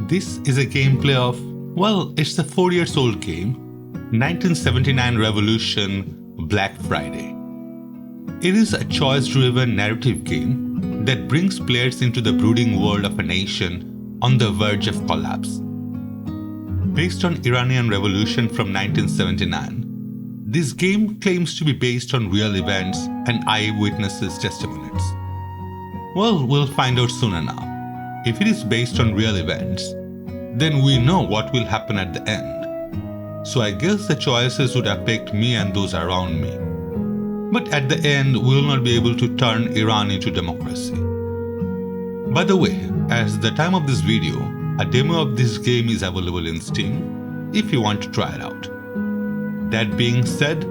This is a gameplay of, well, it's a 4 years old game, 1979 Revolution, Black Friday. It is a choice-driven narrative game that brings players into the brooding world of a nation on the verge of collapse. Based on Iranian Revolution from 1979, this game claims to be based on real events and eyewitnesses' testimonies. Well, we'll find out soon enough. If it is based on real events, then we know what will happen at the end. So I guess the choices would affect me and those around me. But at the end, we will not be able to turn Iran into democracy. By the way, at the time of this video, a demo of this game is available in Steam if you want to try it out. That being said,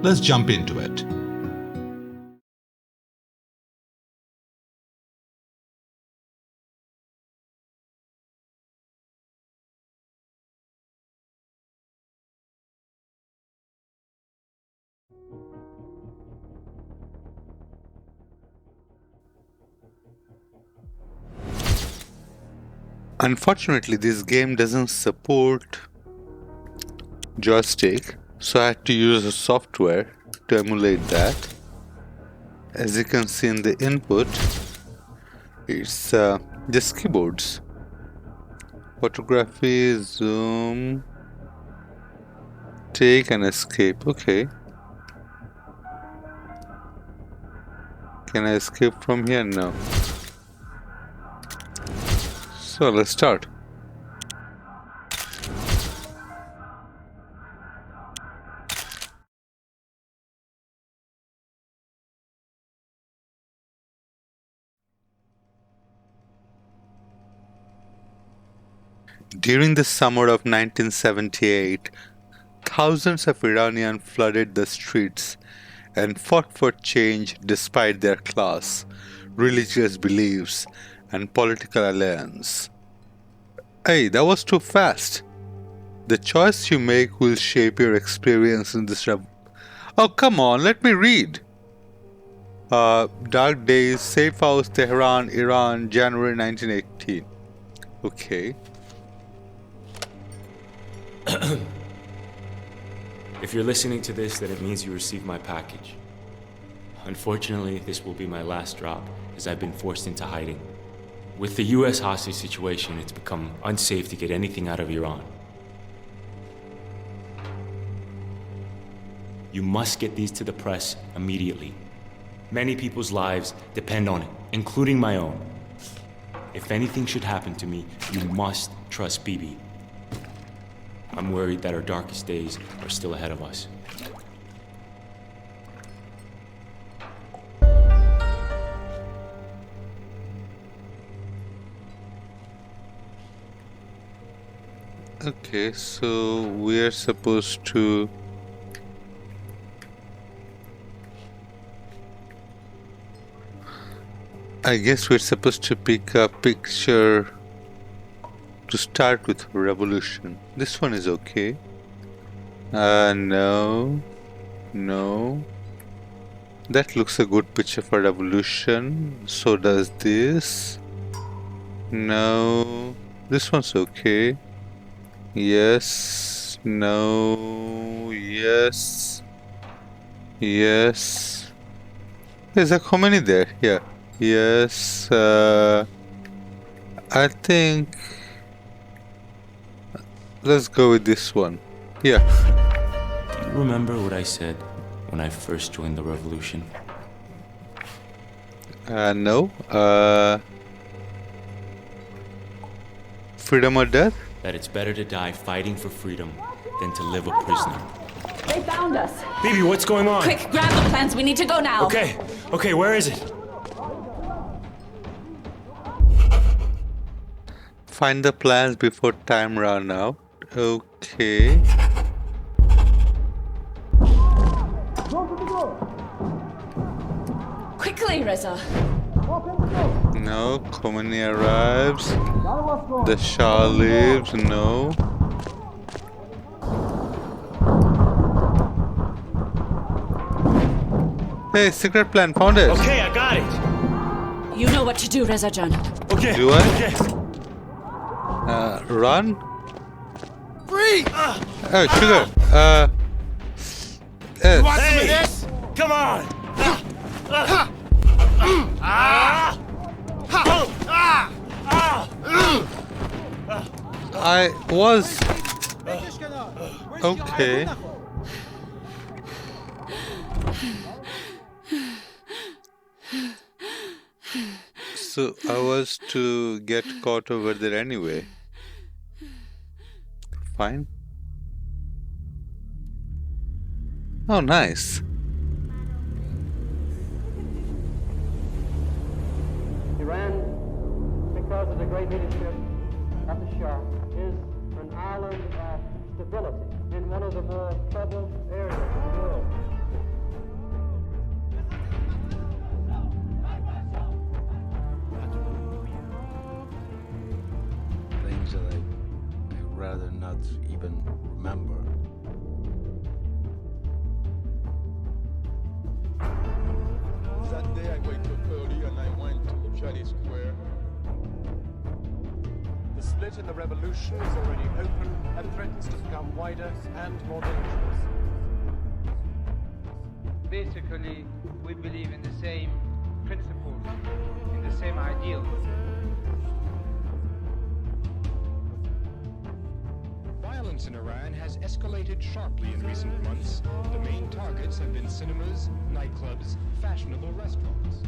let's jump into it. Unfortunately, this game doesn't support joystick, so I had to use a software to emulate that. As you can see in the input, it's just keyboards. Photography, zoom, take and escape. Okay. Can I escape from here? No. So let's start. During the summer of 1978, thousands of Iranians flooded the streets and fought for change despite their class, religious beliefs, and political alliance. Hey, that was too fast. The choice you make will shape your experience in this Oh, come on, let me read. Dark Days, Safe House, Tehran, Iran, January 1918. Okay. If you're listening to this, then it means you received my package. Unfortunately, this will be my last drop, as I've been forced into hiding. With the US hostage situation, it's become unsafe to get anything out of Iran. You must get these to the press immediately. Many people's lives depend on it, including my own. If anything should happen to me, you must trust Bibi. I'm worried that our darkest days are still ahead of us. Okay, so we are supposed to I guess we're supposed to pick a picture to start with revolution. This one is okay. No. That looks a good picture for revolution. So does this. No. This one's okay. Yes. No. Yes. Yes. There's like how many there? Yeah. Yes. I think let's go with this one. Yeah. Do you remember what I said when I first joined the revolution? No. Freedom or death? That it's better to die fighting for freedom than to live a prisoner. They found us. Bibi, what's going on? Quick, grab the plans. We need to go now. Okay, where is it? Find the plans before time run out. Okay. Quickly, Reza. No, Khomeini arrives. The Shah leaves. No. Hey, secret plan, found it. Okay, I got it. You know what to do, Reza Jan. Okay. Do I? Okay. Run? Free! Oh, sugar. You want some of Hey! this? Come on! I was okay. So I was to get caught over there anyway. Fine. Oh, nice. Iran, because of the great leadership of the Shah, is an island of stability in one of the more troubled areas of the world. Things that I'd rather not even remember. That day I wake up early and I went to Charlie Square. The split in the revolution is already open and threatens to become wider and more dangerous. Basically, we believe in the same principles, in the same ideals. Violence in Iran has escalated sharply in recent months. The main targets have been cinemas, nightclubs, fashionable restaurants.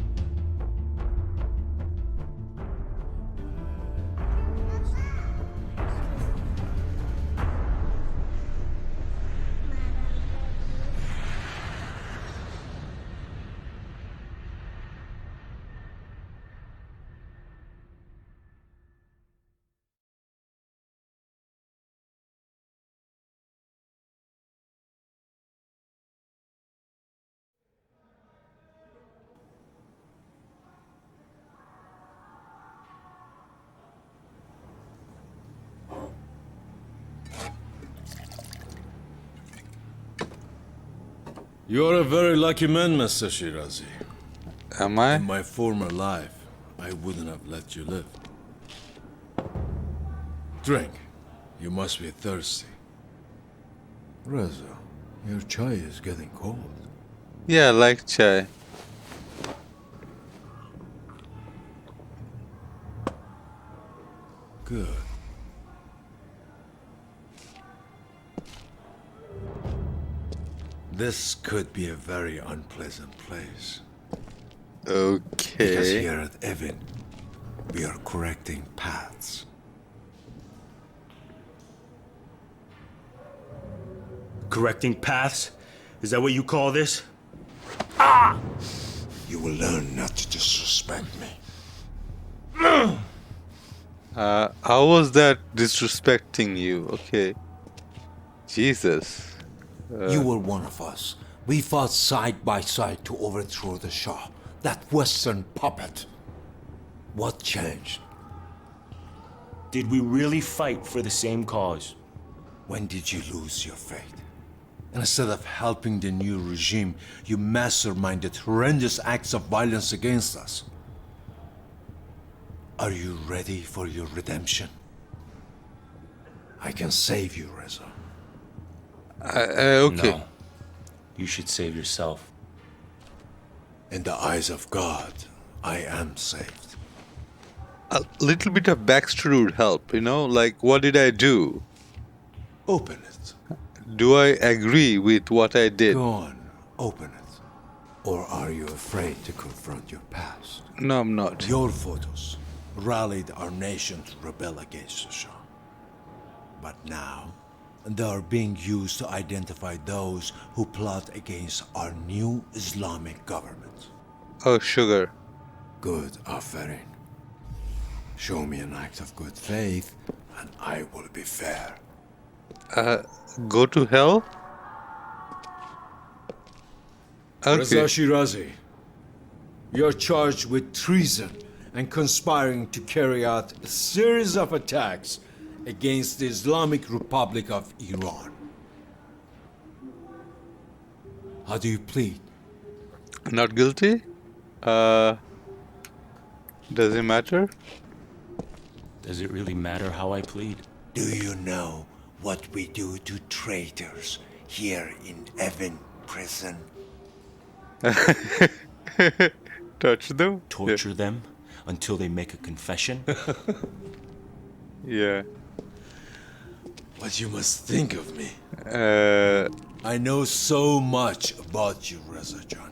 You're a very lucky man, Mr. Shirazi. Am I? In my former life, I wouldn't have let you live. Drink. You must be thirsty. Reza, your chai is getting cold. Yeah, I like chai. Good. This could be a very unpleasant place. Because Okay. here at Evin, we are correcting paths. Correcting paths? Is that what you call this? You will learn not to disrespect me. How was that disrespecting you? Okay. Jesus. You were one of us. We fought side by side to overthrow the Shah, that Western puppet. What changed? Did we really fight for the same cause? When did you lose your faith? Instead of helping the new regime, you masterminded horrendous acts of violence against us. Are you ready for your redemption? I can save you, Reza. Okay. No. You should save yourself. In the eyes of God, I am saved. A little bit of backstory would help, you know? Like, what did I do? Open it. Do I agree with what I did? Go on, open it. Or are you afraid to confront your past? No, I'm not. Your photos rallied our nation to rebel against the Shah. But now, they are being used to identify those who plot against our new Islamic government. Oh, sugar. Good, Aferin. Show me an act of good faith, and I will be fair. Go to hell? Reza Okay. Shirazi, you're charged with treason and conspiring to carry out a series of attacks against the Islamic Republic of Iran. How do you plead? Not guilty? Does it matter? Does it really matter how I plead? Do you know what we do to traitors here in Evin prison? Touch them? Torture them until they make a confession? Yeah. But you must think of me. Uh, I know so much about you, Reza Jan.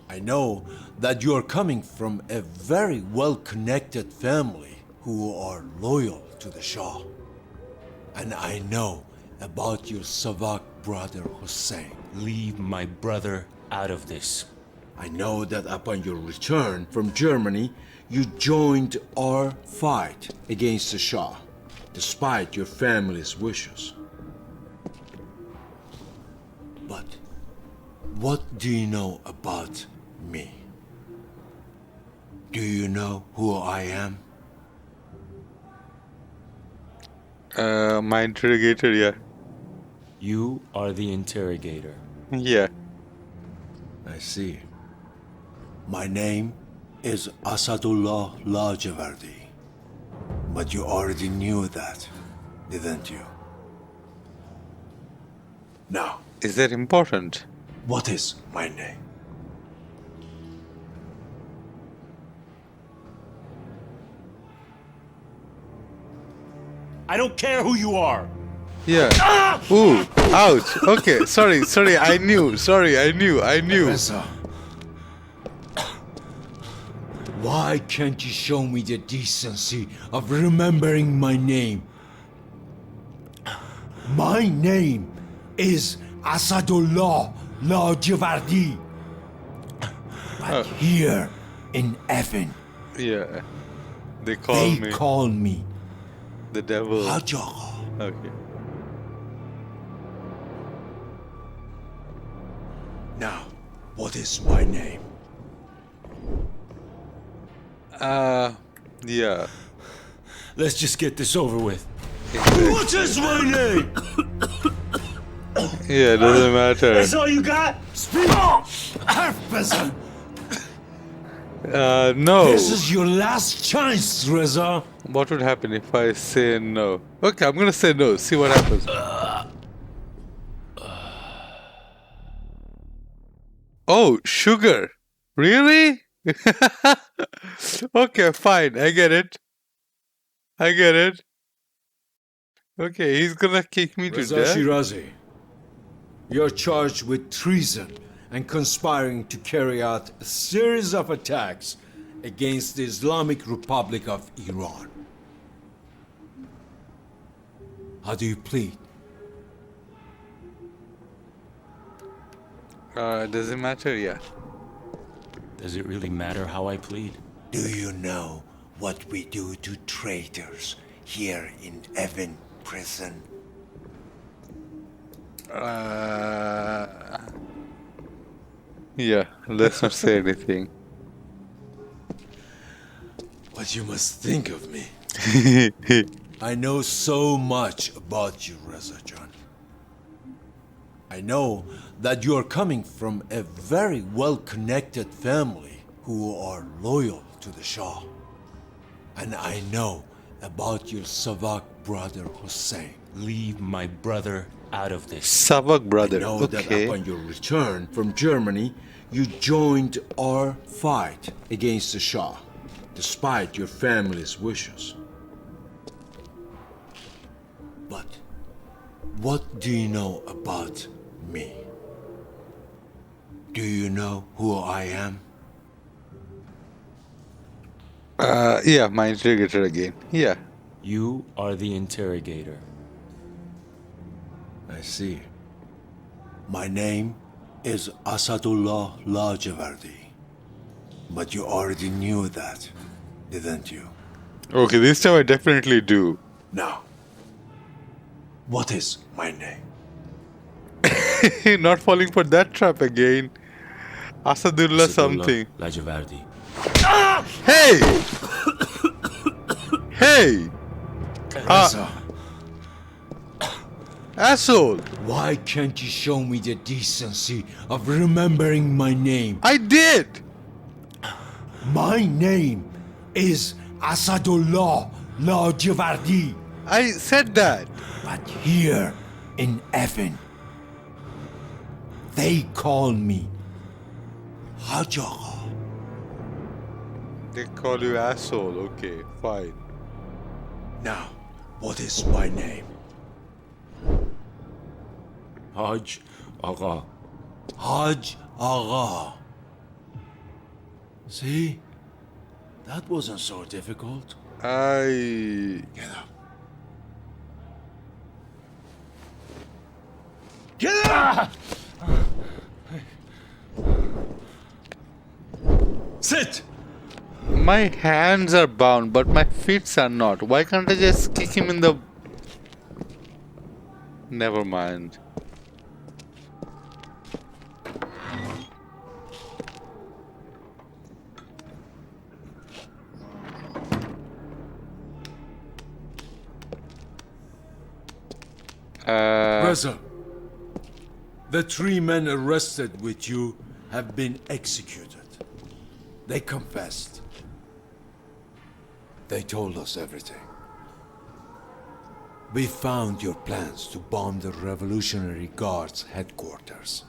I know that you are coming from a very well-connected family who are loyal to the Shah. And I know about your Savak brother Hussein. Leave my brother out of this. I know that upon your return from Germany, you joined our fight against the Shah, despite your family's wishes. But what do you know about me? Do you know who I am? my interrogator, yeah. You are the interrogator. Yeah. I see. My name is Asadullah Lajavardi. But you already knew that, didn't you? Now, Is that important? what is my name? I don't care who you are. Yeah. Ooh, ouch. Okay, sorry, I knew. Reza, why can't you show me the decency of remembering my name? My name is Asadullah Lajavardi. But here in Evin, Yeah. They they call me the devil. Hajaga. Okay. Now, what is my name? Yeah. Let's just get this over with. What is my name? Yeah, doesn't matter. That's all you got? Reza, No. this is your last chance, Reza. What would happen if I say no? Okay, I'm gonna say no. See what happens. Oh, sugar. Really? Okay, fine. I get it. Okay, he's gonna kick me to Reza death. Shirazi, you're charged with treason and conspiring to carry out a series of attacks against the Islamic Republic of Iran. How do you plead? Does it matter? Yeah. Does it really matter how I plead? Do you know what we do to traitors here in Evin prison? Yeah, let's not say anything. But you must think of me. I know so much about you, Reza Jan. I know that you are coming from a very well-connected family who are loyal to the Shah. And I know about your Savak brother Hussein. Leave my brother out of this. Savak brother. I know that Okay. upon your return from Germany, you joined our fight against the Shah, despite your family's wishes. But what do you know about me? Do you know who I am? Yeah, my interrogator again. Yeah. You are the interrogator. I see. My name is Asadullah Lajavardi. But you already knew that, didn't you? Okay, this time I definitely do. Now, what is my name? Not falling for that trap again. Asadullah something. Lajavardi. Hey! Hey! Reza, Asshole! why can't you show me the decency of remembering my name? I did! My name is Asadullah Lajavardi. I said that. But here in Evan, they call me Hajj Agha. They call you asshole. Okay, fine. Now, what is my name? Hajj Agha. Hajj Agha. See? That wasn't so difficult. I. Get up. Get up! Sit! My hands are bound, but my feet are not. Why can't I just kick him in the. Never mind. Reza, the 3 men arrested with you have been executed. They confessed. They told us everything. We found your plans to bomb the Revolutionary Guard's headquarters.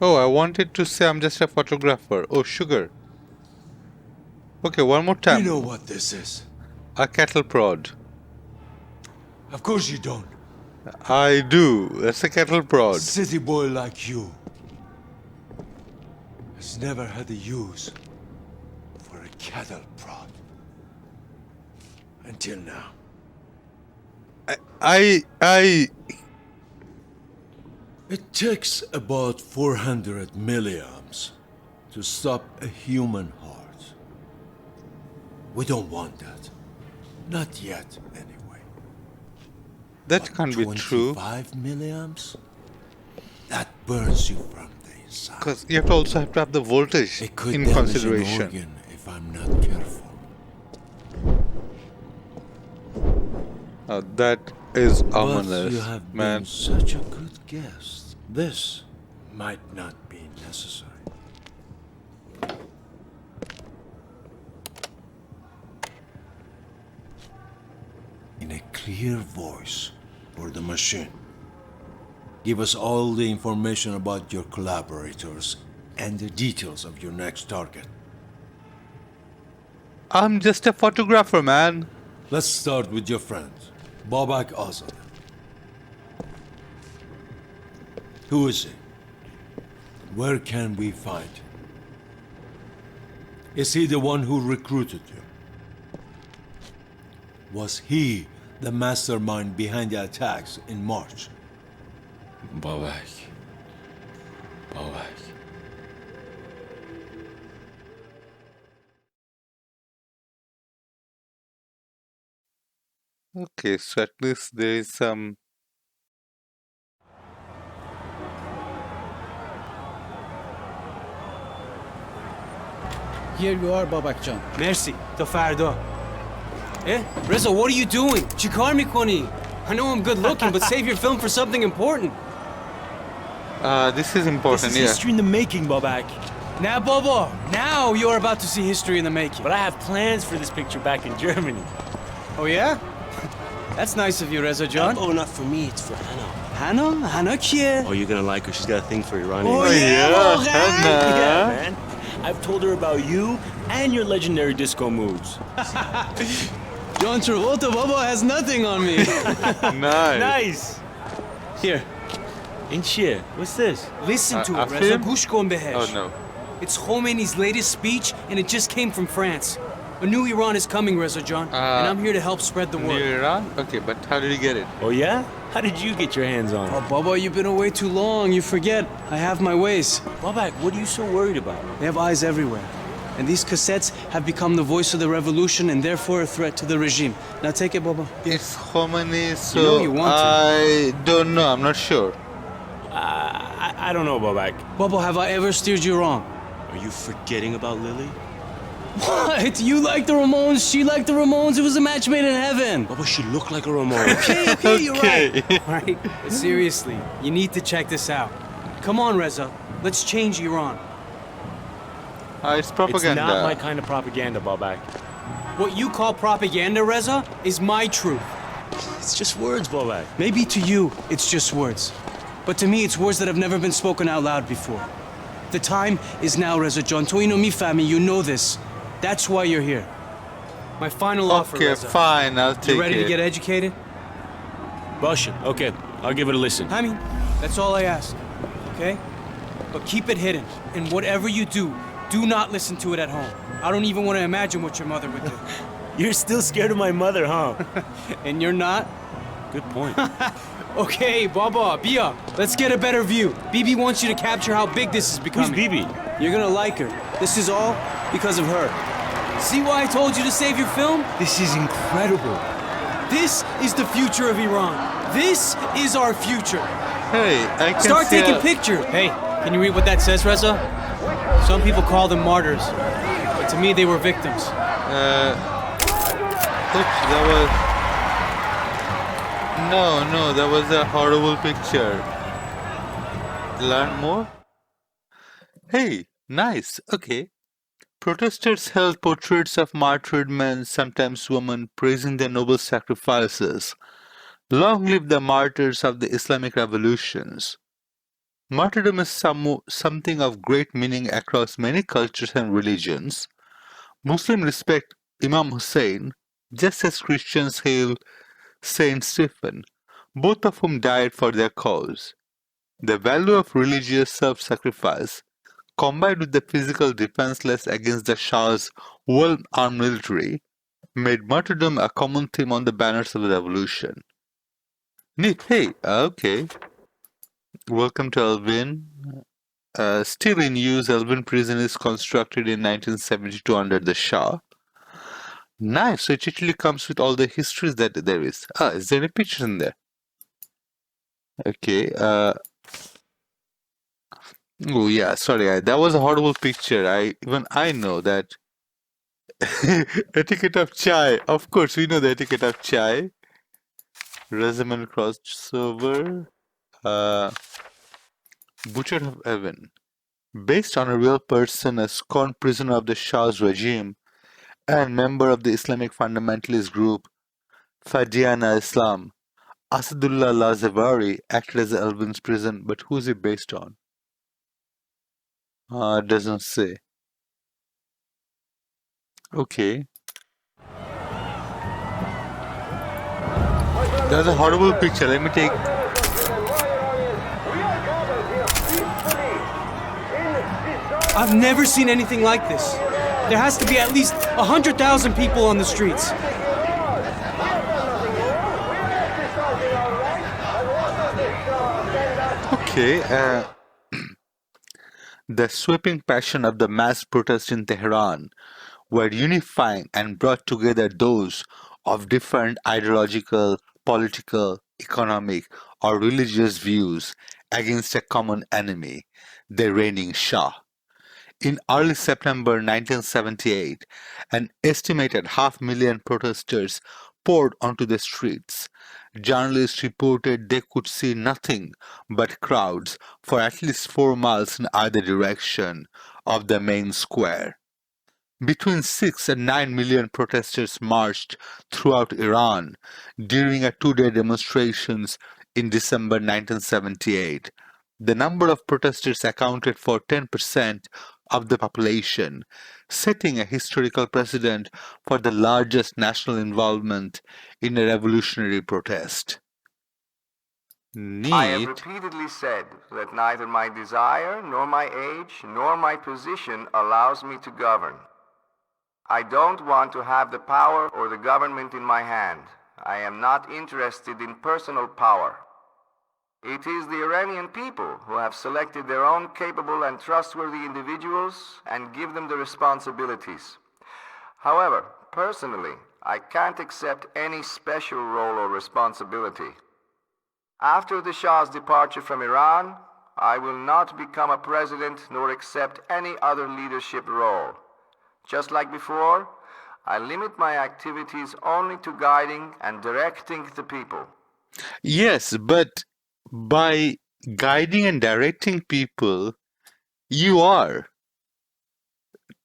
Oh, I wanted to say I'm just a photographer. Oh, sugar. Okay, one more time. You know what this is? A cattle prod. Of course you don't. I do. That's a cattle prod. A city boy like you has never had a use for a cattle prod. Until now. It takes about 400 milliamps to stop a human heart. We don't want that. Not yet, anyway. That can't be true. 25 milliamps? That burns you from the inside. Because you have to also have to have the voltage It could in damage consideration. an organ if I'm not careful. That is But ominous, you have man. been such a good guest. This might not be necessary. In a clear voice for the machine. Give us all the information about your collaborators and the details of your next target. I'm just a photographer, man. Let's start with your friend, Babak Azad. Who is he? Where can we find him? Is he the one who recruited you? Was he the mastermind behind the attacks in March? Babak. Babak. Okay, so at least there is some. Here you are, Babakjan. مرسی تا فردا. Reza, what are you doing? چیکار میکنی? I know I'm good looking, but save your film for something important. This is important, This is yeah. history in the making, Babak. Now, Bobo, now you're about to see history in the making. But I have plans for this picture back in Germany. Oh, yeah? That's nice of you, Reza John. Oh, not for me, it's for Hannah. Hannah? Hannah kiye? Oh, you're gonna like her. She's got a thing for Iranian. Oh, yeah, Yeah, man. I've told her about you and your legendary disco moves. John Travolta, Bobo has nothing on me. Nice. Nice. Here, In shit. What's this? listen to a it, Reza. film? Gush kon behesh. Oh no. It's Khomeini's latest speech, and it just came from France. A new Iran is coming, Reza John, and I'm here to help spread the Near word. Iran? Okay, but how did you get it? Oh, yeah? How did you get your hands on Oh, it? Bobo, you've been away too long. You forget. I have my ways. Babak, what are you so worried about? They have eyes everywhere. And these cassettes have become the voice of the revolution and therefore a threat to the regime. Now take it, Bobo. It's Khomeini, so You know you want to. I don't know. I'm not sure. I don't know, Babak. Bobo, have I ever steered you wrong? Are you forgetting about Lily? What? You like the Ramones, she liked the Ramones. It was a match made in heaven. Baba, she looked like a Ramon. Okay, you're right. All right, but seriously, you need to check this out. Come on, Reza. Let's change Iran. It's propaganda. It's not my kind of propaganda, Babak. What you call propaganda, Reza, is my truth. It's just words, Babak. Maybe to you, it's just words. But to me, it's words that have never been spoken out loud before. The time is now, Reza John. Toino mi fami, you know this. That's why you're here. My final offer, Okay, Reza. fine, I'll take it. You ready to get educated? Basha, okay, I'll give it a listen. I mean, that's all I ask, okay? But keep it hidden. And whatever you do not listen to it at home. I don't even want to imagine what your mother would do. You're still scared of my mother, huh? And you're not? Good point. Okay, Baba, Bia, let's get a better view. Bibi wants you to capture how big this is becoming. Who's Bibi? You're gonna like her. This is all because of her. See why I told you to save your film? This is incredible. This is the future of Iran. This is our future. Hey, I can Start see taking pictures. Hey, can you read what that says, Reza? Some people call them martyrs, but to me they were victims. Oops, that was... No, that was a horrible picture. Learn more? Hey, nice, okay. Protesters held portraits of martyred men, sometimes women, praising their noble sacrifices. Long live the martyrs of the Islamic revolutions. Martyrdom is something of great meaning across many cultures and religions. Muslims respect Imam Hussein, just as Christians hail Saint Stephen, both of whom died for their cause. The value of religious self-sacrifice, combined with the physical defenseless against the Shah's well-armed military, made martyrdom a common theme on the banners of the revolution. Neat. Hey, okay. Welcome to Elvin. Still in use, Elvin Prison is constructed in 1972 under the Shah. Nice. So it actually comes with all the histories that there is. Is there any pictures in there? Okay. Oh yeah, sorry. That was a horrible picture. Even I know that. Etiquette of chai. Of course, we know the etiquette of chai. Resume crossover. Butcher of Heaven. Based on a real person, a scorned prisoner of the Shah's regime and member of the Islamic fundamentalist group Fadiana Islam, Asadullah Lazavari acted as Elvin's prison, but who is it based on? It doesn't say. Okay. That's a horrible picture. Let me take... I've never seen anything like this. There has to be at least 100,000 people on the streets. Okay, the sweeping passion of the mass protest in Tehran were unifying and brought together those of different ideological, political, economic, or religious views against a common enemy, the reigning Shah. In early September 1978, an estimated 500,000 protesters poured onto the streets. Journalists reported they could see nothing but crowds for at least 4 miles in either direction of the main square. Between 6 and 9 million protesters marched throughout Iran during a 2-day demonstrations in December 1978. The number of protesters accounted for 10% of the population, setting a historical precedent for the largest national involvement in a revolutionary protest. Neat. I have repeatedly said that neither my desire, nor my age, nor my position allows me to govern. I don't want to have the power or the government in my hand. I am not interested in personal power. It is the Iranian people who have selected their own capable and trustworthy individuals and give them the responsibilities. However, personally, I can't accept any special role or responsibility. After the Shah's departure from Iran, I will not become a president nor accept any other leadership role. Just like before, I limit my activities only to guiding and directing the people. Yes, but by guiding and directing people, you are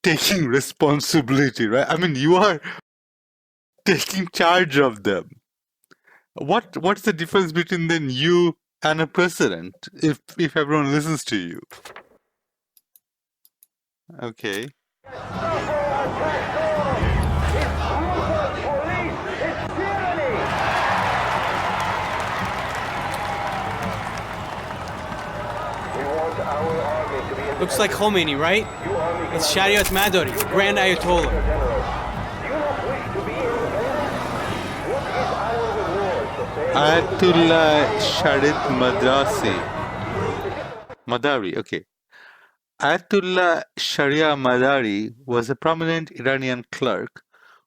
taking responsibility, right? I mean, you are taking charge of them. What's the difference between then you and a president if everyone listens to you? Okay. Looks like Khomeini, right? It's Shariat Madari, Grand Ayatollah. Ayatollah Sharif Madari, okay. Ayatollah Sharia Madari was a prominent Iranian clerk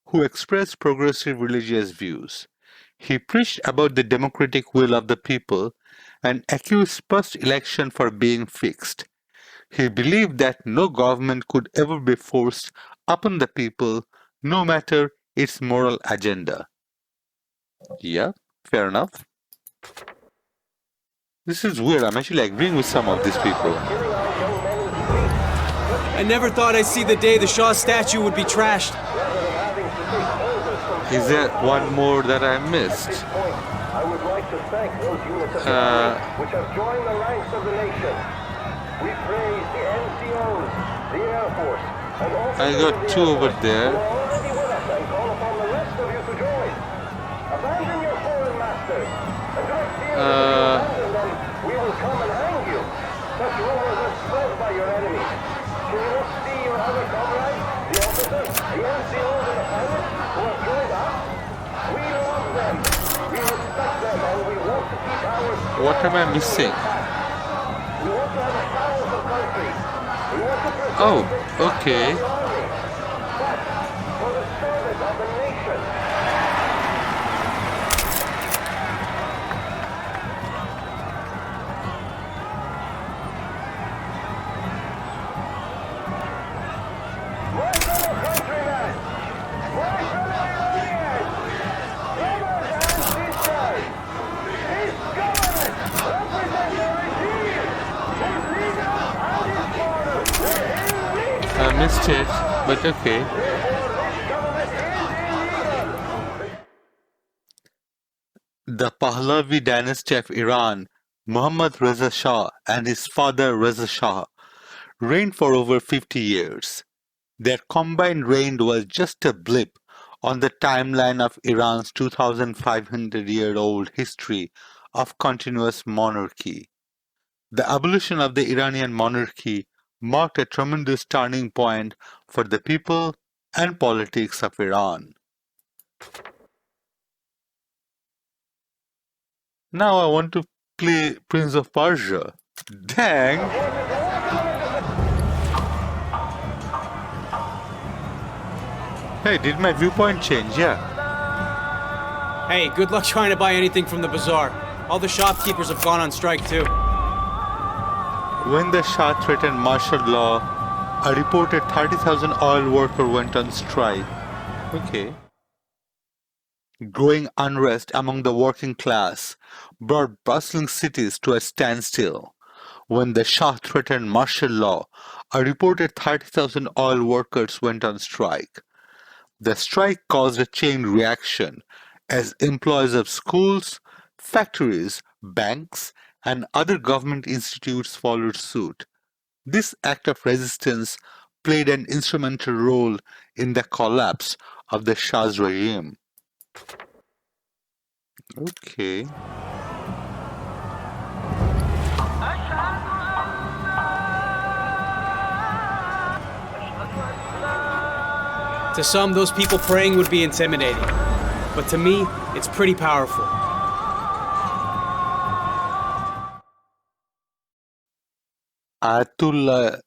who expressed progressive religious views. He preached about the democratic will of the people and accused post-election for being fixed. He believed that no government could ever be forced upon the people, no matter its moral agenda. Yeah, fair enough. This is weird. I'm actually agreeing with some of these people. I never thought I'd see the day the Shah's statue would be trashed. Is there one more that I missed? I would like to thank those units of the which have joined the ranks of the nation. We praise the NCOs, the Air Force, and also I got two over there. already with us and call upon the rest of you to join. Abandon your foreign masters and don't fear that if you abandon them, we will come and hang you. Such rumors are spread by your enemies. Can you not see your other comrades, the officers, the NCOs, and the pilots who have joined us? We love them, we respect them, and we want to keep ours. What am I missing? We want to have a powerful country. We want to preserve Oh, okay. but for the service of the nation. My fellow countrymen, my fellow Iranians, brothers and sisters, this government represents a regime whose leaders and its foreigners were illegal. I missed it, but okay. The Pahlavi dynasty of Iran, Muhammad Reza Shah and his father Reza Shah, reigned for over 50 years. Their combined reign was just a blip on the timeline of Iran's 2,500-year-old history of continuous monarchy. The abolition of the Iranian monarchy marked a tremendous turning point for the people and politics of Iran. Now I want to play Prince of Persia. Dang! Hey, did my viewpoint change? Yeah. Hey, good luck trying to buy anything from the bazaar. All the shopkeepers have gone on strike too. When the Shah threatened martial law, a reported 30,000 oil workers went on strike. Okay. Growing unrest among the working class brought bustling cities to a standstill. When the Shah threatened martial law, a reported 30,000 oil workers went on strike. The strike caused a chain reaction as employees of schools, factories, banks, and other government institutes followed suit. This act of resistance played an instrumental role in the collapse of the Shah's regime. Okay. To some, those people praying would be intimidating. But to me, it's pretty powerful. Ayatollah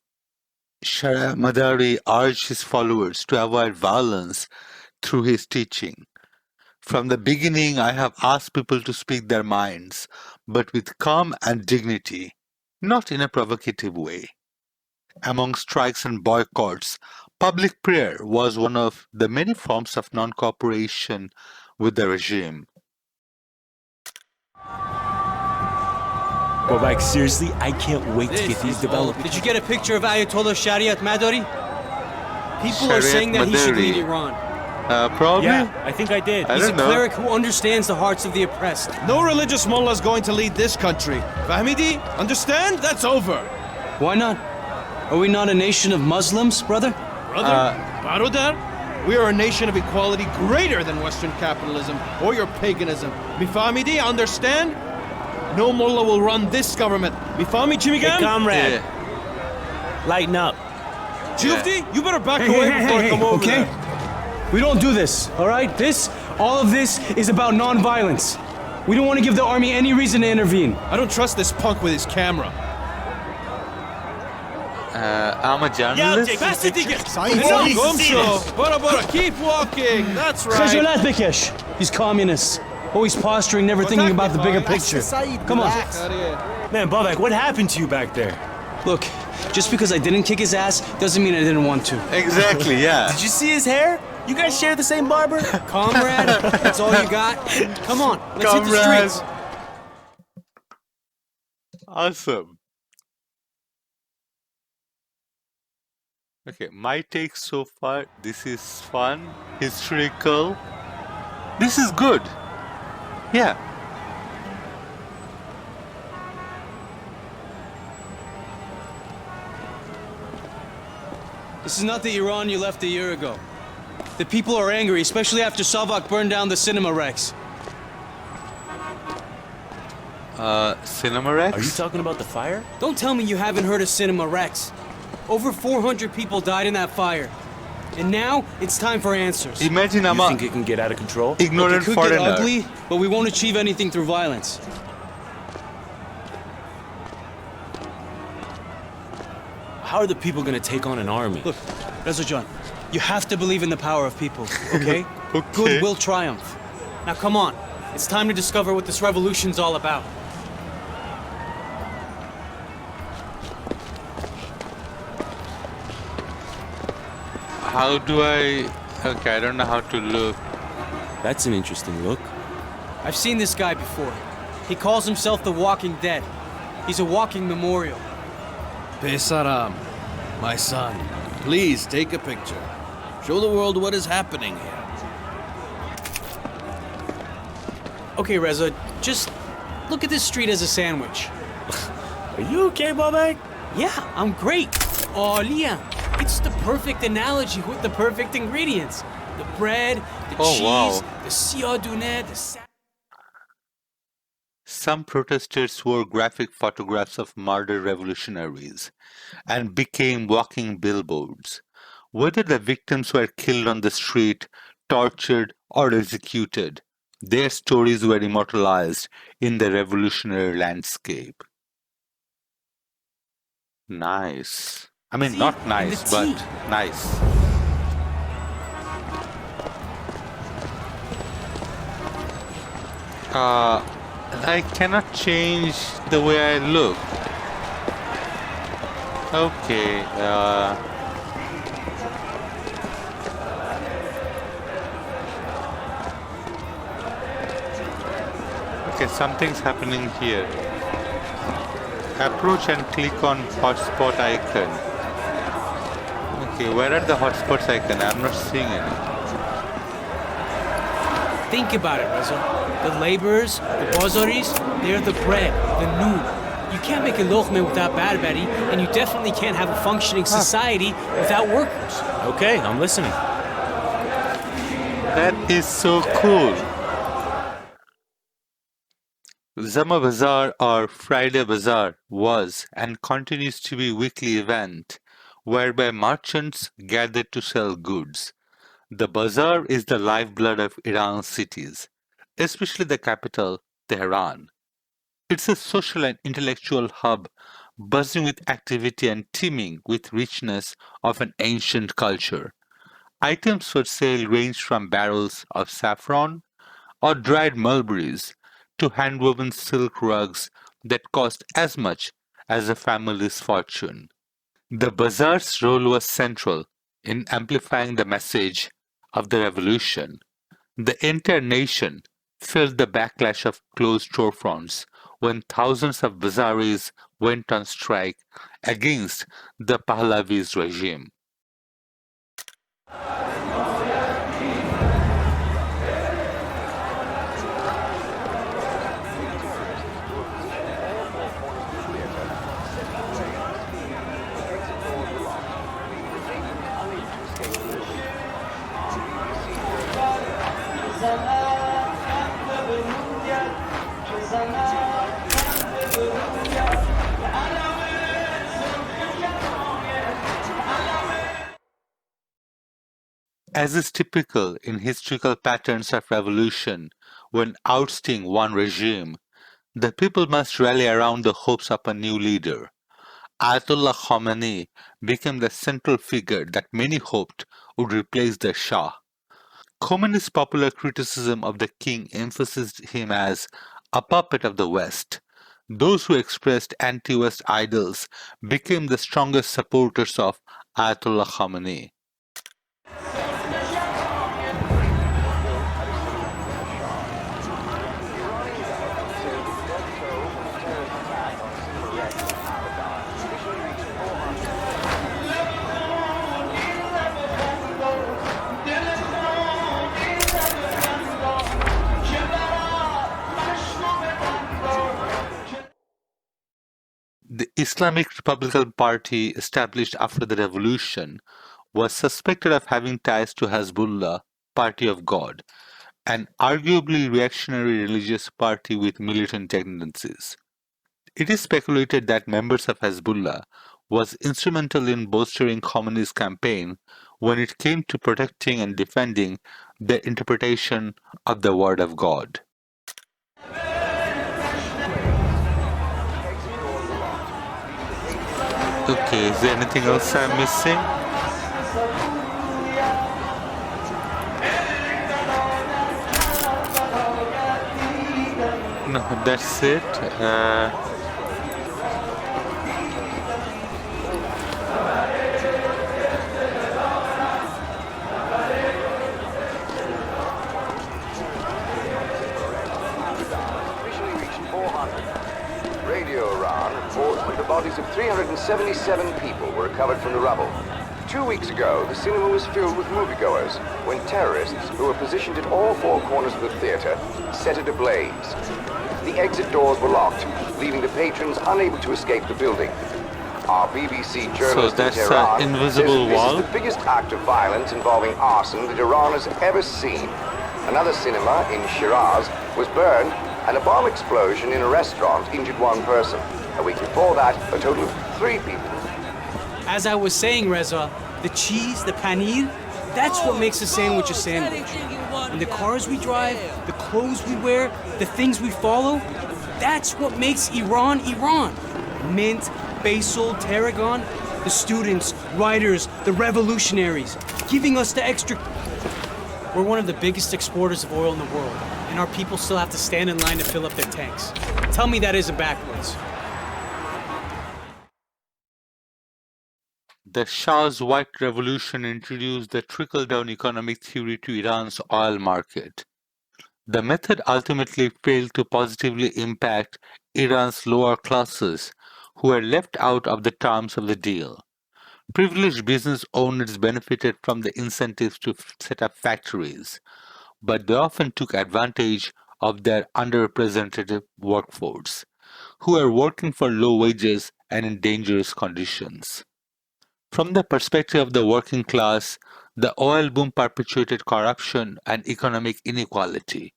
Shah Madari urged his followers to avoid violence through his teaching. From the beginning, I have asked people to speak their minds, but with calm and dignity, not in a provocative way. Among strikes and boycotts, public prayer was one of the many forms of non-cooperation with the regime. But like, seriously, I can't wait to get these developed. Did you get a picture of Ayatollah Shariat Madari? People are saying that he should leave Iran. Probably. Yeah, I think I did. He's a cleric who understands the hearts of the oppressed. No religious mullah is going to lead this country. Fahmidi, understand? That's over. Why not? Are we not a nation of Muslims, brother? Brother? Barodar? We are a nation of equality greater than Western capitalism or your paganism. Mifamidi, understand? No mullah will run this government. Mifami Chimigam? Hey, comrade. Lighten up. Jufti, you better back away before I come over okay? there. We don't do this, all right? All of this is about non-violence. We don't want to give the army any reason to intervene. I don't trust this punk with his camera. I'm a journalist. Keep walking. That's right. Khajalat Bikesh. These communists. Always posturing, never thinking about the bigger picture. Come on. Man, Babak, what happened to you back there? Look, just because I didn't kick his ass doesn't mean I didn't want to. Exactly, yeah. Did you see his hair? You guys share the same barber? Comrade, that's all you got? Come on, let's hit the streets. Awesome. Okay, my take so far, this is fun, historical. This is good. Yeah. This is not the Iran you left a year ago. The people are angry, especially after Savak burned down the Cinema Rex. Cinema Rex? Are you talking about the fire? Don't tell me you haven't heard of Cinema Rex. Over 400 people died in that fire. And now, it's time for answers. Imagine you think it can get out of control? Ignorant Look, it could foreigner. get ugly, but we won't achieve anything through violence. How are the people gonna take on an army? Look, Reza John, you have to believe in the power of people, okay? Good will triumph. Now come on, it's time to discover what this revolution's all about. How do I... Okay, I don't know how to look. That's an interesting look. I've seen this guy before. He calls himself the Walking Dead. He's a walking memorial. Besaram, my son, please take a picture. Show the world what is happening here. Okay, Reza, just look at this street as a sandwich. Are you okay, Babak? Yeah, I'm great. Oh, Liam, it's the perfect analogy with the perfect ingredients. The bread, the cheese, the siadune, the Some protesters wore graphic photographs of murdered revolutionaries and became walking billboards. Whether the victims were killed on the street, tortured, or executed, their stories were immortalized in the revolutionary landscape. Nice. I mean, not nice, but nice. I cannot change the way I look. Okay, okay, something's happening here. Approach and click on hotspot icon. Okay, where are the hotspots icon? I'm not seeing any. Think about it, Reza. The laborers, the bazaris, they're the bread, the noon. You can't make a lochme without barbari, and you definitely can't have a functioning society without workers. Okay, I'm listening. That is so cool. Zama Bazaar or Friday Bazaar was and continues to be a weekly event whereby merchants gather to sell goods. The bazaar is the lifeblood of Iran's cities, especially the capital, Tehran. It's a social and intellectual hub buzzing with activity and teeming with richness of an ancient culture. Items for sale range from barrels of saffron or dried mulberries to hand-woven silk rugs that cost as much as a family's fortune. The bazaar's role was central in amplifying the message of the revolution. The entire nation felt the backlash of closed storefronts when thousands of bazaris went on strike against the Pahlavi's regime. As is typical in historical patterns of revolution, when ousting one regime, the people must rally around the hopes of a new leader. Ayatollah Khomeini became the central figure that many hoped would replace the Shah. Khomeini's popular criticism of the king emphasized him as a puppet of the West. Those who expressed anti-West ideals became the strongest supporters of Ayatollah Khomeini. The Islamic Republican Party, established after the revolution, was suspected of having ties to Hezbollah, Party of God, an arguably reactionary religious party with militant tendencies. It is speculated that members of Hezbollah was instrumental in bolstering Khomeini's campaign when it came to protecting and defending the interpretation of the Word of God. Okay, is there anything else I'm missing? No, that's it. Radio Iran reports that the bodies of 377 people were recovered from the rubble. 2 weeks ago, the cinema was filled with moviegoers when terrorists, who were positioned at all four corners of the theater, set it ablaze. The exit doors were locked, leaving the patrons unable to escape the building. Our BBC journalist in Tehran invisible says wall. this is the biggest act of violence involving arson that Iran has ever seen. Another cinema in Shiraz was burned, and a bomb explosion in a restaurant injured one person. A week before that, a total of 3 people. As I was saying, Reza, the cheese, the paneer, that's what makes a sandwich a sandwich. And the cars we drive, the clothes we wear, the things we follow, that's what makes Iran Iran. Mint, basil, tarragon, the students, writers, the revolutionaries, giving us the extra... We're one of the biggest exporters of oil in the world, and our people still have to stand in line to fill up their tanks. Tell me that isn't backwards. The Shah's White Revolution introduced the trickle-down economic theory to Iran's oil market. The method ultimately failed to positively impact Iran's lower classes, who were left out of the terms of the deal. Privileged business owners benefited from the incentives to set up factories, but they often took advantage of their underrepresented workforce, who were working for low wages and in dangerous conditions. From the perspective of the working class, the oil boom perpetuated corruption and economic inequality.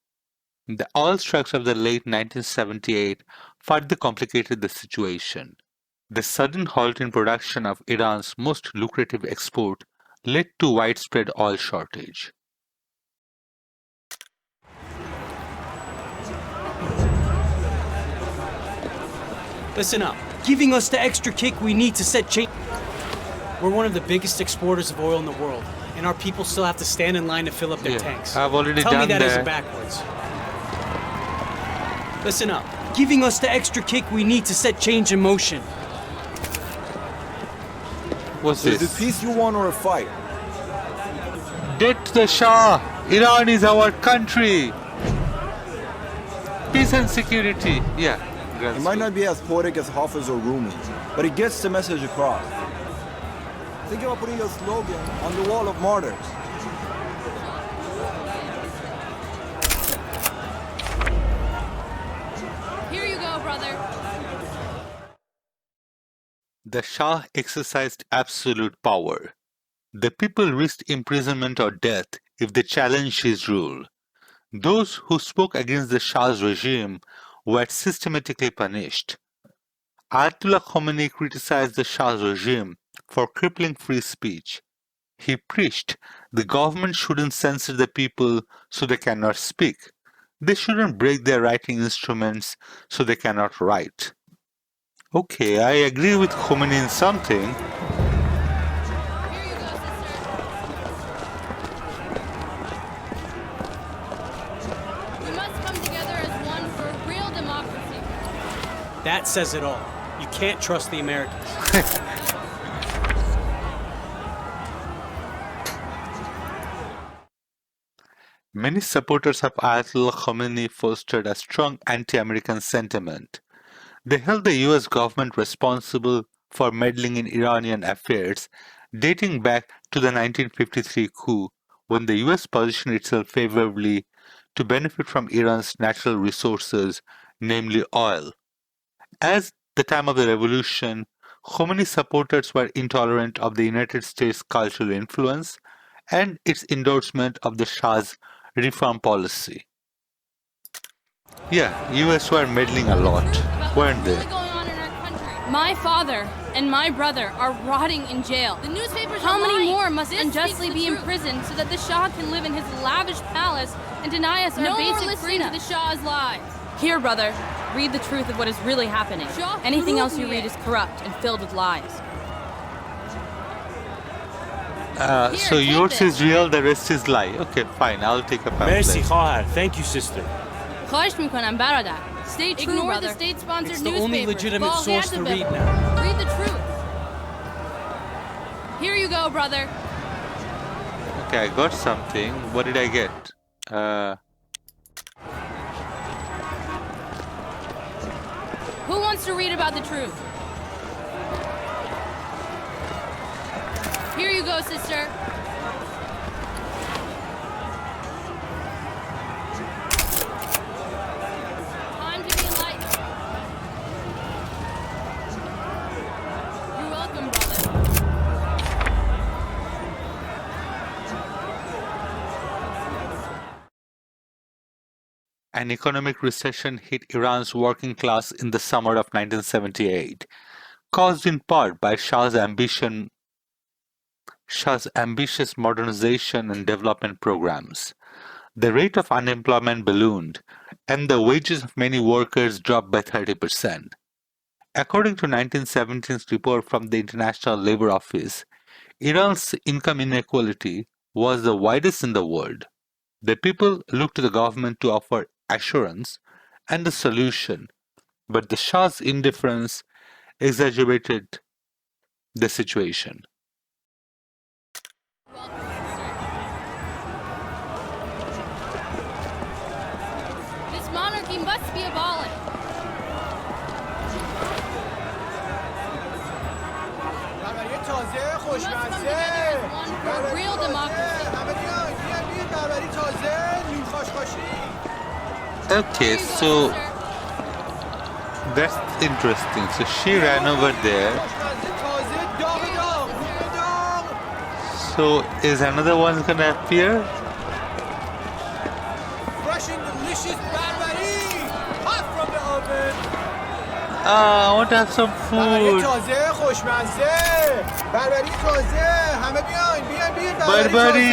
The oil strikes of the late 1978 further complicated the situation. The sudden halt in production of Iran's most lucrative export led to widespread oil shortage. Listen up. Giving us the extra kick we need to set change. We're one of the biggest exporters of oil in the world, and our people still have to stand in line to fill up their tanks. I've already Tell done me that that. isn't backwards. Listen up. Giving us the extra kick we need to set change in motion. What's Is this? it peace you want or a fight? Death to the Shah! Iran is our country! Peace and security. Yeah. It might not be as poetic as Hafiz or Rumi, but it gets the message across. Think about putting your slogan on the wall of martyrs. Here you go, brother. The Shah exercised absolute power. The people risked imprisonment or death if they challenged his rule. Those who spoke against the Shah's regime were systematically punished. Ayatollah Khomeini criticized the Shah's regime for crippling free speech. He preached the government shouldn't censor the people so they cannot speak. They shouldn't break their writing instruments so they cannot write. Okay, I agree with Khomeini in something. That says it all. You can't trust the Americans. Many supporters of Ayatollah Khomeini fostered a strong anti-American sentiment. They held the US government responsible for meddling in Iranian affairs, dating back to the 1953 coup, when the US positioned itself favorably to benefit from Iran's natural resources, namely oil. At the time of the revolution, Khomeini supporters were intolerant of the United States' cultural influence and its endorsement of the Shah's reform policy. Yeah, US were meddling a lot, weren't they? My father and my brother are rotting in jail. The newspapers How many more must unjustly be imprisoned so that the Shah can live in his lavish palace and deny us our basic freedom? To the Shah's lies. Here, brother, read the truth of what is really happening. Anything else you read is corrupt and filled with lies. So yours is real, the rest is lie. Okay, fine, I'll take a pamphlet. Merci, خواهر. Thank you, sister. خواهش میکنم برادر. Stay true, Ignore brother. The state-sponsored It's the newspapers. only legitimate source to read now. Read the truth. Here you go, brother. Okay, I got something. What did I get? Who wants to read about the truth? Here you go, sister. Time to be enlightened. You're welcome, brother. An economic recession hit Iran's working class in the summer of 1978, caused in part by Shah's ambitious modernization and development programs. The rate of unemployment ballooned, and the wages of many workers dropped by 30%. According to 1917's report from the International Labour Office, Iran's income inequality was the widest in the world. The people looked to the government to offer assurance and a solution, but the Shah's indifference exacerbated the situation. This monarchy must be abolished. Real democracy. Okay, so that's interesting. So she ran over there. So is another one gonna appear? Fresh and delicious Barbary, hot from the oven. I want to have some food. Barbary.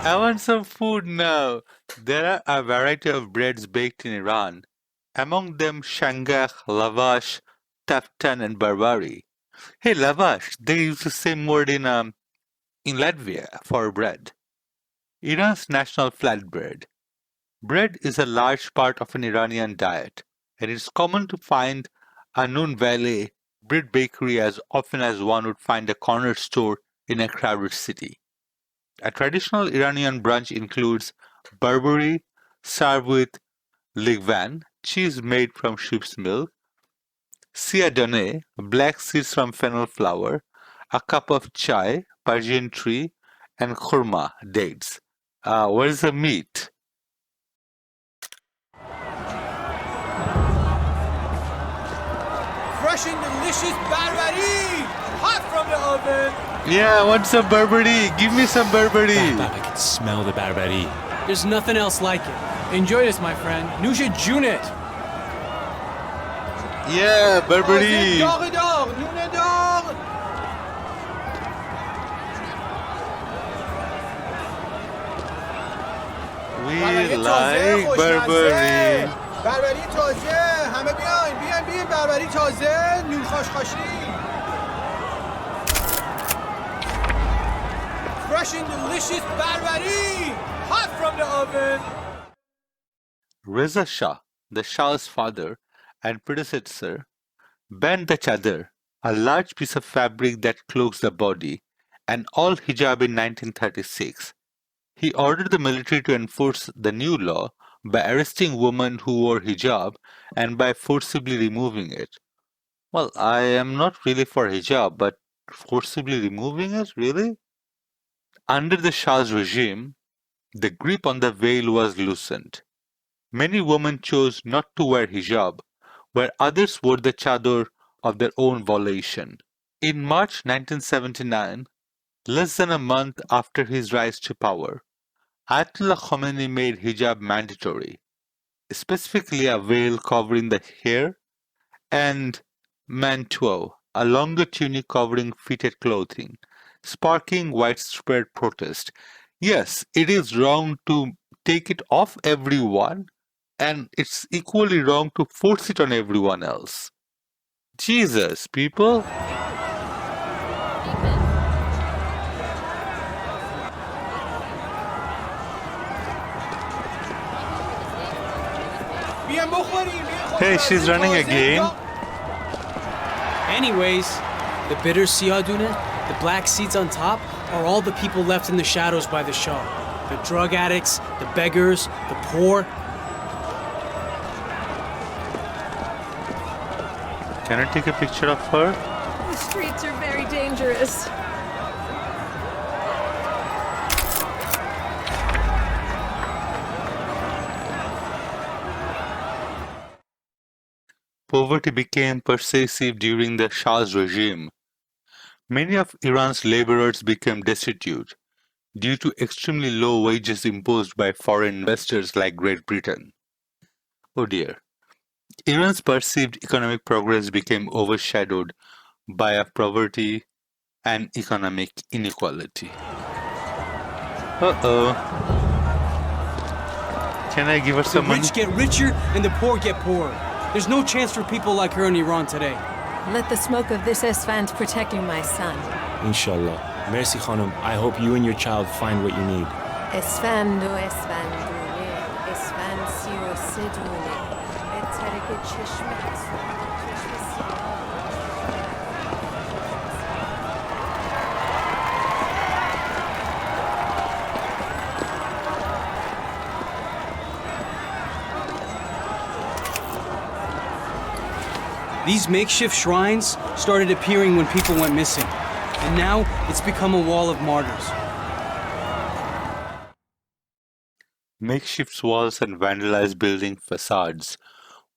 I want some food now. There are a variety of breads baked in Iran, among them shangakh, lavash, taftan, and barbari. Hey, lavash, they use the same word in Latvia for bread. Iran's national flatbread. Bread is a large part of an Iranian diet, and it's common to find a Noon Valley bread bakery as often as one would find a corner store in a crowded city. A traditional Iranian brunch includes barbari served with ligvan, cheese made from sheep's milk, siadone, black seeds from fennel flour, a cup of chai, Persian tree, and khurma, dates. Where's the meat? Fresh and delicious barbari! Hot from the oven! Yeah, I want some Burberry. Give me some Burberry. I can smell the barbari. There's nothing else like it. Enjoy this, my friend. Nusha Junet. Yeah, Burberry. We like Burberry. بربری تازه همه بیاین بربری تازه نون خاشخاشی fresh and delicious بربری hot from the oven. Reza Shah, the Shah's father and predecessor, banned the chadar, a large piece of fabric that cloaks the body, and all hijab in 1936. He ordered the military to enforce the new law by arresting women who wore hijab and by forcibly removing it. Well, I am not really for hijab, but forcibly removing it, really? Under the Shah's regime, the grip on the veil was loosened. Many women chose not to wear hijab, where others wore the chador of their own volition. In March 1979, less than a month after his rise to power, Ayatollah Khomeini made hijab mandatory, specifically a veil covering the hair, and mantua, a longer tunic covering fitted clothing, sparking widespread protest. Yes, it is wrong to take it off everyone, and it's equally wrong to force it on everyone else. Jesus, people! Hey, she's running again. Anyways, the bitter siyadune, the black seeds on top, are all the people left in the shadows by the Shah. The drug addicts, the beggars, the poor. Can I take a picture of her? The streets are very dangerous. Poverty became pervasive during the Shah's regime. Many of Iran's laborers became destitute due to extremely low wages imposed by foreign investors like Great Britain. Oh dear. Iran's perceived economic progress became overshadowed by poverty and economic inequality. Uh-oh. Can I give her some money? The rich get richer and the poor get poorer. There's no chance for people like her in Iran today. Let the smoke of this Esfand protect you, my son. Inshallah. Merci Khanum. I hope you and your child find what you need. Esfand o Esfandune, Esfand si o sedune, etereke cheshme hasune, cheshme si. These makeshift shrines started appearing when people went missing, and now it's become a wall of martyrs. Makeshift walls and vandalized building facades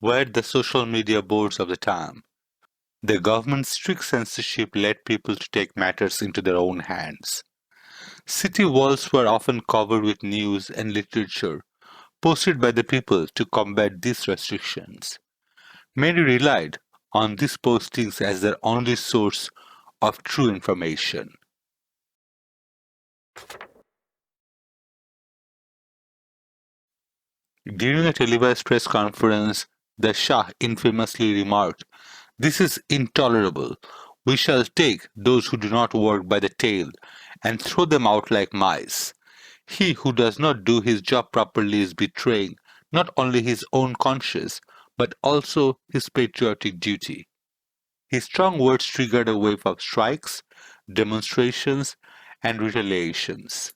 were the social media boards of the time. The government's strict censorship led people to take matters into their own hands. City walls were often covered with news and literature posted by the people to combat these restrictions. Many relied on these postings as their only source of true information. During a televised press conference, the Shah infamously remarked, "This is intolerable. We shall take those who do not work by the tail and throw them out like mice. He who does not do his job properly is betraying not only his own conscience, but also his patriotic duty." His strong words triggered a wave of strikes, demonstrations, and retaliations.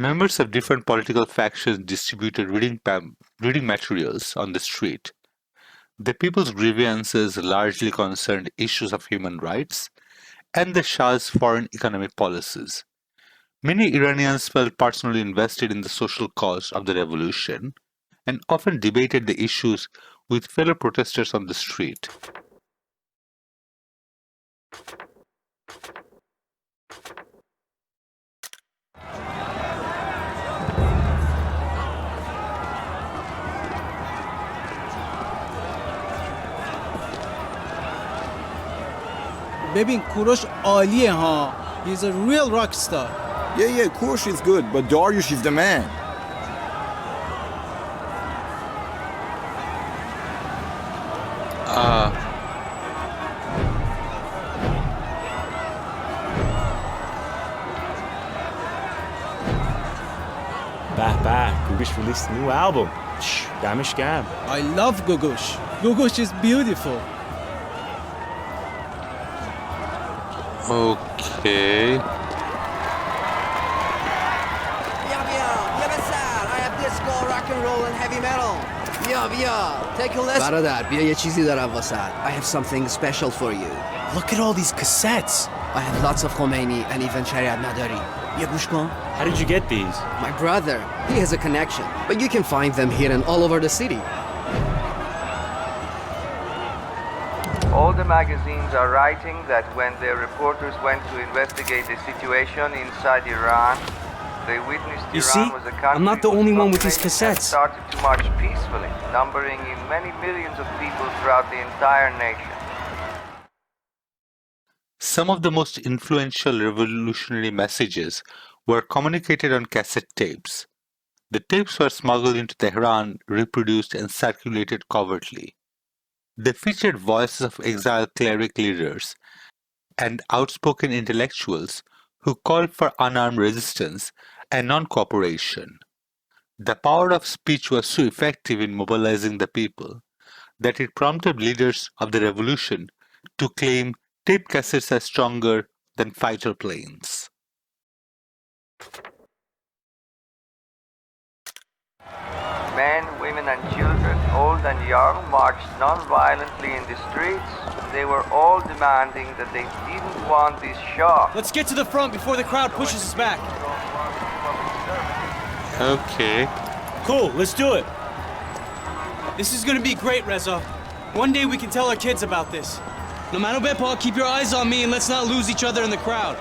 Members of different political factions distributed reading materials on the street. The people's grievances largely concerned issues of human rights and the Shah's foreign economic policies. Many Iranians felt personally invested in the social cause of the revolution and often debated the issues with fellow protesters on the street. ببین کوروش عالیه ها. He's a real rock star. Yeah, Kurosh is good, but Dariush is the man. Gugush released a new album. Damish Gam. I love Gugush. Gugush is beautiful. Okay. I have disco, rock and roll, and heavy metal. Take a listen. برادر بیا یه چیزی دارم واسط. I have something special for you. Look at all these cassettes. I have lots of Khomeini and even شریعت مداری. بیا گوش کن. How did you get these? My brother, he has a connection. But you can find them here and all over the city. All the magazines are writing that when their reporters went to investigate the situation inside Iran, they witnessed You Iran see? was a country I'm not the only one with these that cassettes. started to march peacefully, numbering in many millions of people throughout the entire nation. Some of the most influential revolutionary messages were communicated on cassette tapes. The tapes were smuggled into Tehran, reproduced, and circulated covertly. They featured voices of exiled cleric leaders and outspoken intellectuals who called for unarmed resistance and non-cooperation. The power of speech was so effective in mobilizing the people that it prompted leaders of the revolution to claim tape cassettes as stronger than fighter planes. Men, women, and children, old and young, marched non-violently in the streets. They were all demanding that they didn't want this Shah. Let's get to the front before the crowd pushes us back. Okay. Cool, let's do it. This is gonna be great, Reza. One day we can tell our kids about this. No matter what, Paul, keep your eyes on me and let's not lose each other in the crowd.